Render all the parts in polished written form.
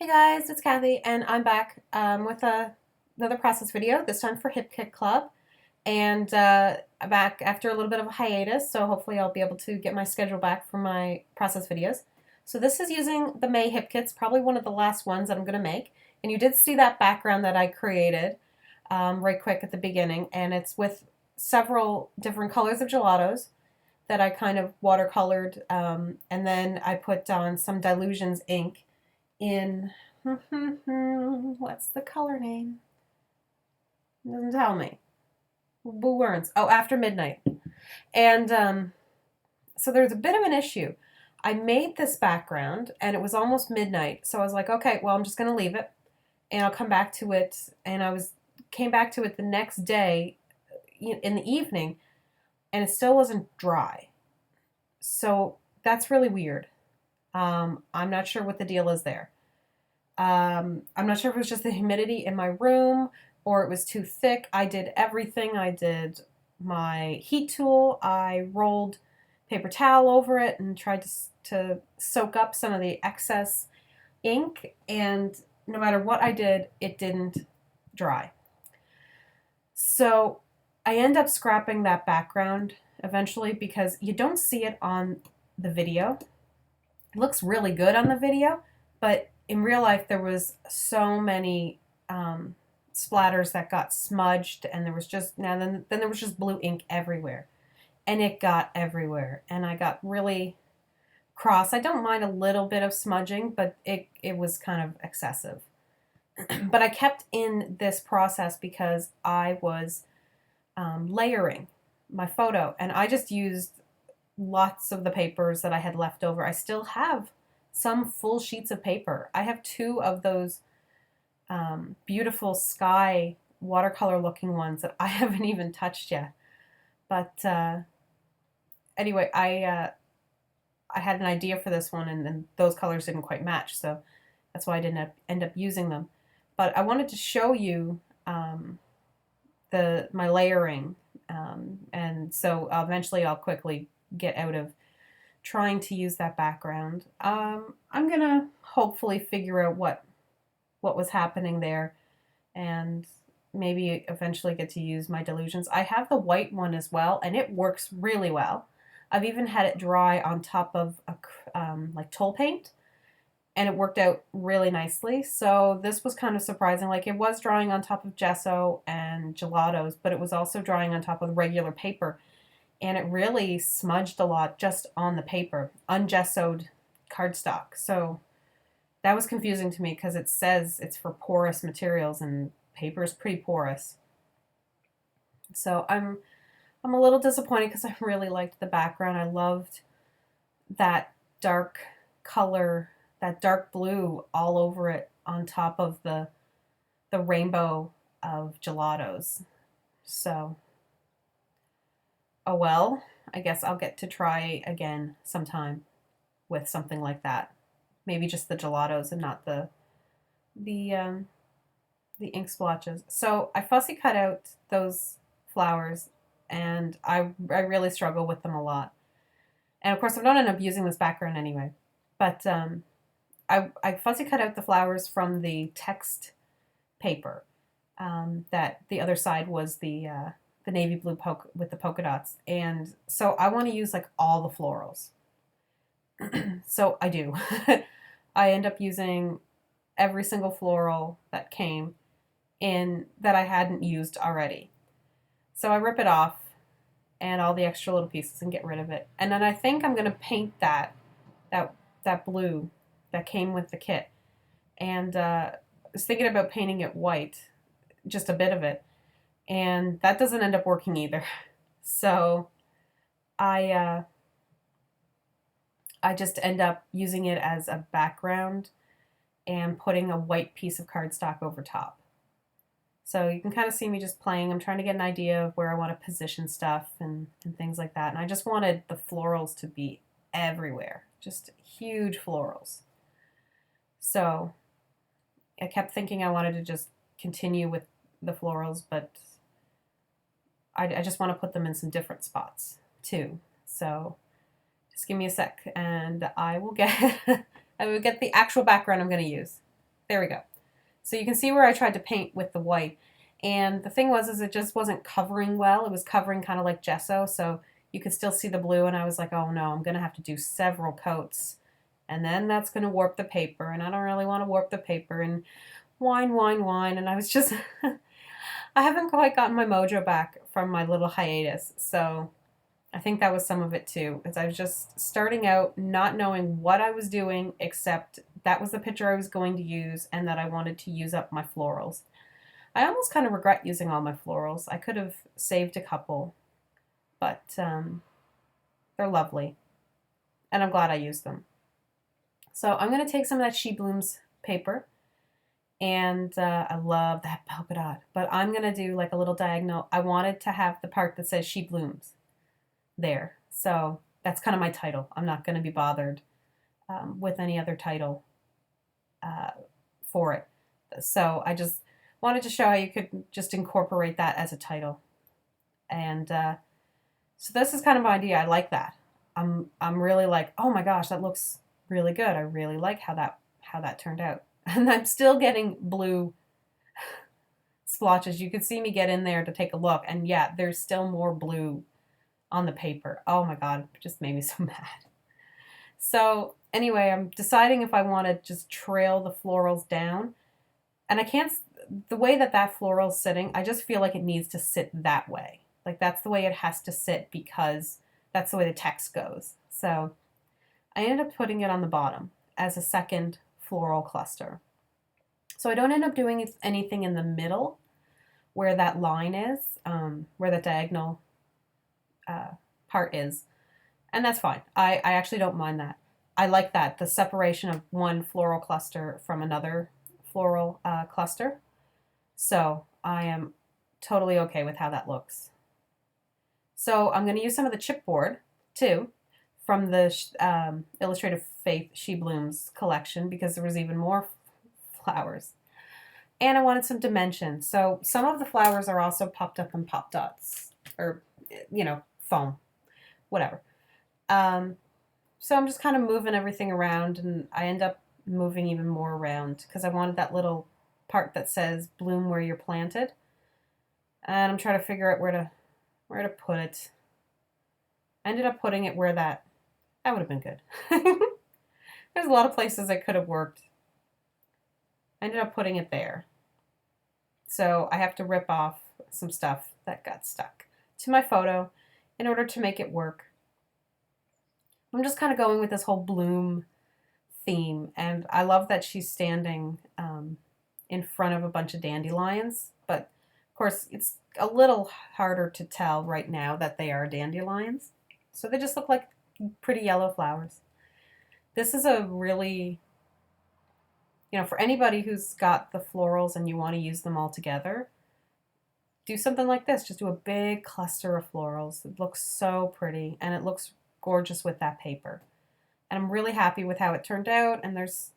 Hey guys, it's Kathy, and I'm back with another process video, this time for Hip Kit Club. And I'm back after a little bit of a hiatus, so hopefully I'll be able to get my schedule back for my process videos. So this is using the May Hip Kits, probably one of the last ones that I'm going to make. And you did see that background that I created right quick at the beginning, and it's with several different colors of gelatos that I kind of watercolored, and then I put on some Dilutions ink in what's the color name? It doesn't tell me. Blue Worms. Oh, After Midnight. And so there's a bit of an issue. I made this background and it was almost midnight, so I was like, okay, well, I'm just gonna leave it and I'll come back to it. And came back to it the next day in the evening, and it still wasn't dry. So that's really weird. I'm not sure what the deal is there. I'm not sure if it was just the humidity in my room or it was too thick. I did everything. I did my heat tool. I rolled paper towel over it and tried to soak up some of the excess ink. And no matter what I did, it didn't dry. So I end up scrapping that background eventually because you don't see it on the video. It looks really good on the video, but in real life there was so many splatters that got smudged, and there was just then there was just blue ink everywhere, and it got everywhere, and I got really cross. I don't mind a little bit of smudging, but it was kind of excessive. But I kept in this process because I was layering my photo, and I just used lots of the papers that I had left over. I still have some full sheets of paper. I have two of those beautiful sky watercolor looking ones that I haven't even touched yet. But anyway, I had an idea for this one, and then those colors didn't quite match, so that's why I didn't end up using them. But I wanted to show you my layering, and so eventually I'll quickly get out of trying to use that background. I'm gonna hopefully figure out what was happening there, and maybe eventually get to use my Dilutions. I have the white one as well, and it works really well. I've even had it dry on top of like Toll paint, and it worked out really nicely. So this was kind of surprising. Like, it was drying on top of gesso and gelatos, but it was also drying on top of regular paper, and it really smudged a lot just on the paper, ungessoed cardstock. So that was confusing to me because it says it's for porous materials, and paper is pretty porous. So I'm a little disappointed because I really liked the background. I loved that dark color, that dark blue all over it on top of the rainbow of gelatos. So, oh well, I guess I'll get to try again sometime with something like that. Maybe just the gelatos and not the the ink splotches. So I fussy cut out those flowers, and I really struggle with them a lot. And of course, I don't end up using this background anyway. But I fussy cut out the flowers from the text paper. That the other side was the navy blue with the polka dots, and so I want to use like all the florals. So I do. I end up using every single floral that came in that I hadn't used already. So I rip it off and all the extra little pieces and get rid of it. And then I think I'm gonna paint that blue that came with the kit. And I was thinking about painting it white, just a bit of it, and that doesn't end up working either. So I I just end up using it as a background and putting a white piece of cardstock over top. So you can kind of see me just playing. I'm trying to get an idea of where I want to position stuff and things like that. And I just wanted the florals to be everywhere, just huge florals. So I kept thinking I wanted to just continue with the florals, but I just want to put them in some different spots too. So just give me a sec, and I will get I will get the actual background I'm going to use. There we go. So you can see where I tried to paint with the white. And the thing was, is it just wasn't covering well. It was covering kind of like gesso. So you could still see the blue. And I was like, oh no, I'm going to have to do several coats. And then that's going to warp the paper. And I don't really want to warp the paper. And whine, whine, whine. And I was just, I haven't quite gotten my mojo back from my little hiatus. So I think that was some of it too, because I was just starting out not knowing what I was doing, except that was the picture I was going to use and that I wanted to use up my florals. I almost kind of regret using all my florals. I could have saved a couple, but they're lovely, and I'm glad I used them. So I'm going to take some of that She Blooms paper, and I love that polka dot, but I'm going to do like a little diagonal. I wanted to have the part that says She Blooms there. So that's kind of my title. I'm not going to be bothered with any other title for it. So I just wanted to show how you could just incorporate that as a title. And so this is kind of my idea. I like that. I'm really like, oh my gosh, that looks really good. I really like how that turned out. And I'm still getting blue splotches. You could see me get in there to take a look, and yeah, there's still more blue on the paper. Oh my god, it just made me so mad. So anyway, I'm deciding if I want to just trail the florals down. And I can't, the way that floral's sitting, I just feel like it needs to sit that way. Like that's the way it has to sit because that's the way the text goes. So I ended up putting it on the bottom as a second floral cluster. So I don't end up doing anything in the middle where that line is, where the diagonal part is. And that's fine. I actually don't mind that. I like that, the separation of one floral cluster from another floral cluster. So I am totally okay with how that looks. So I'm going to use some of the chipboard too from the Illustrative Faith She Blooms collection because there was even more flowers. And I wanted some dimension. So some of the flowers are also popped up in pop dots or, you know, foam, whatever. So I'm just kind of moving everything around, and I end up moving even more around because I wanted that little part that says bloom where you're planted. And I'm trying to figure out where to put it. I ended up putting it where that would have been good. There's a lot of places that could have worked. I ended up putting it there. So I have to rip off some stuff that got stuck to my photo in order to make it work. I'm just kind of going with this whole bloom theme, and I love that she's standing in front of a bunch of dandelions, but of course it's a little harder to tell right now that they are dandelions. So they just look like pretty yellow flowers. This is a really, you know, for anybody who's got the florals and you want to use them all together, do something like this. Just do a big cluster of florals. It looks so pretty, and it looks gorgeous with that paper. And I'm really happy with how it turned out, and there's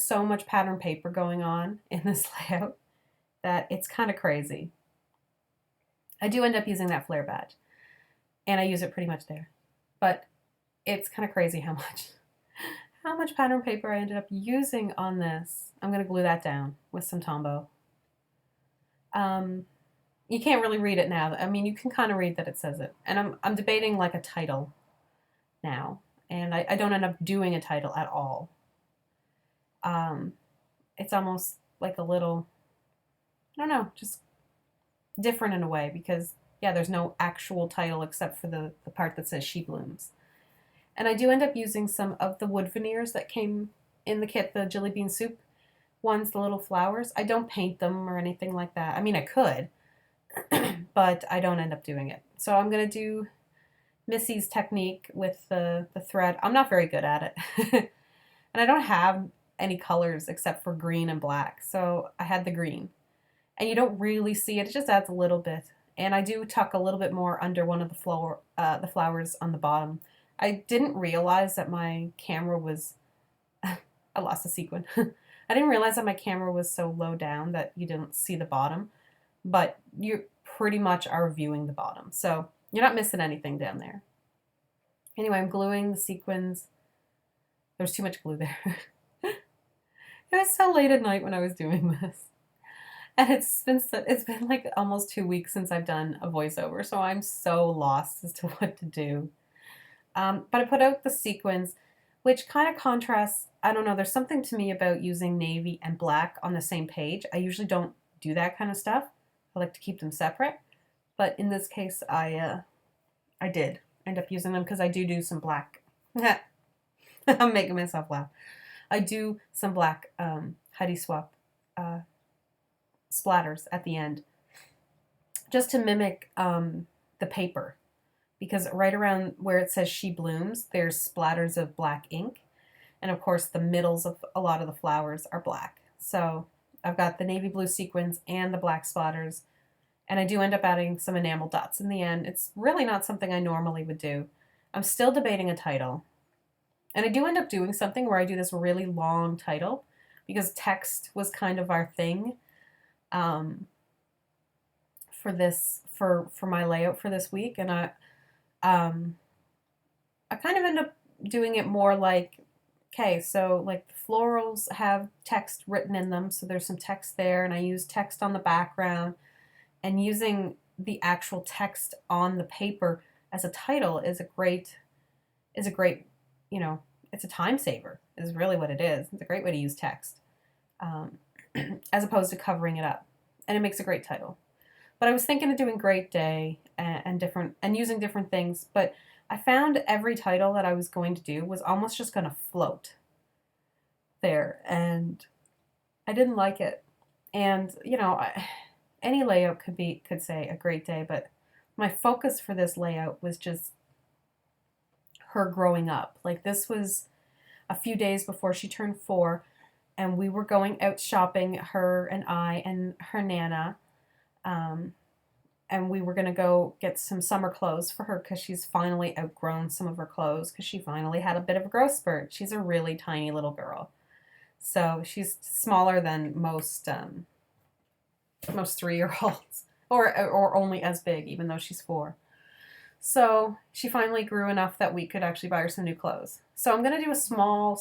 so much pattern paper going on in this layout that it's kind of crazy. I do end up using that flare badge, and I use it pretty much there. But it's kind of crazy how much pattern paper I ended up using on this. I'm going to glue that down with some Tombow. You can't really read it now. I mean, you can kind of read that it says it. And I'm debating like a title now. And I don't end up doing a title at all. It's almost like a little, I don't know, just different in a way because, yeah, there's no actual title except for the part that says She Blooms. And I do end up using some of the wood veneers that came in the kit, the Jelly Bean Soup ones, the little flowers. I don't paint them or anything like that. I mean, I could, but I don't end up doing it. So I'm going to do Missy's technique with the thread. I'm not very good at it. And I don't have any colors except for green and black. So I had the green. And you don't really see it. It just adds a little bit. And I do tuck a little bit more under one of the flowers on the bottom. I didn't realize that my camera was, I lost a sequin. I didn't realize that my camera was so low down that you didn't see the bottom, but you pretty much are viewing the bottom. So you're not missing anything down there. Anyway, I'm gluing the sequins. There's too much glue there. It was so late at night when I was doing this. And it's been like almost 2 weeks since I've done a voiceover, so I'm so lost as to what to do. But I put out the sequins, which kind of contrasts. I don't know. There's something to me about using navy and black on the same page. I usually don't do that kind of stuff. I like to keep them separate. But in this case, I did end up using them because I do some black. I'm making myself laugh. I do some black Huddy Swap splatters at the end, just to mimic the paper, because right around where it says She Blooms, there's splatters of black ink, and of course the middles of a lot of the flowers are black. So I've got the navy blue sequins and the black splatters, and I do end up adding some enamel dots in the end. It's really not something I normally would do. I'm still debating a title, and I do end up doing something where I do this really long title because text was kind of our thing for my layout for this week, and I kind of end up doing it more like, okay, so like the florals have text written in them, so there's some text there, and I use text on the background, and using the actual text on the paper as a title is a great, you know, it's a time saver, is really what it is. It's a great way to use text, as opposed to covering it up, and it makes a great title. But I was thinking of doing Great Day and different, and using different things, but I found every title that I was going to do was almost just going to float there, and I didn't like it. And you know, any layout could say a great day, but my focus for this layout was just her growing up. Like, this was a few days before she turned 4, and we were going out shopping, her and I and her Nana, and we were going to go get some summer clothes for her because she's finally outgrown some of her clothes, because she finally had a bit of a growth spurt. She's a really tiny little girl, so she's smaller than most 3-year-olds, or only as big, even though she's 4. So she finally grew enough that we could actually buy her some new clothes. So I'm going to do a small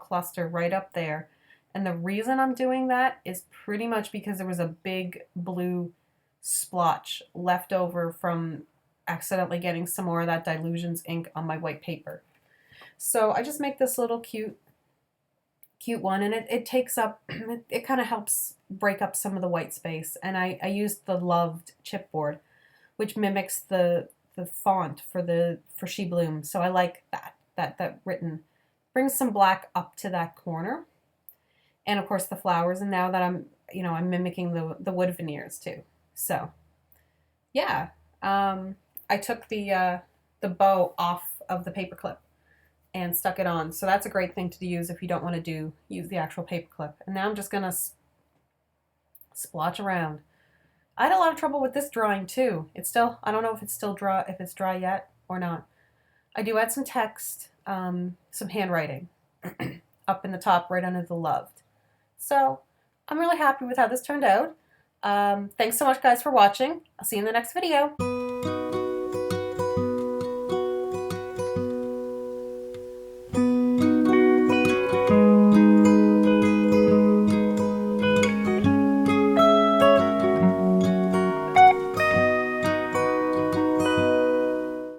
cluster right up there. And the reason I'm doing that is pretty much because there was a big blue splotch left over from accidentally getting some more of that Dilutions ink on my white paper. So I just make this little cute one, and it takes up, it kind of helps break up some of the white space. And I used the Loved chipboard, which mimics the font for She Blooms. So I like that written, brings some black up to that corner, and of course the flowers. And now that I'm mimicking the wood veneers too. So yeah, I took the bow off of the paper clip and stuck it on. So that's a great thing to use if you don't want to use the actual paper clip. And now I'm just gonna splotch around. I had a lot of trouble with this drawing too. I don't know if it's still dry, if it's dry yet or not. I do add some text, some handwriting up in the top right under the Loved. So I'm really happy with how this turned out. Thanks so much, guys, for watching. I'll see you in the next video.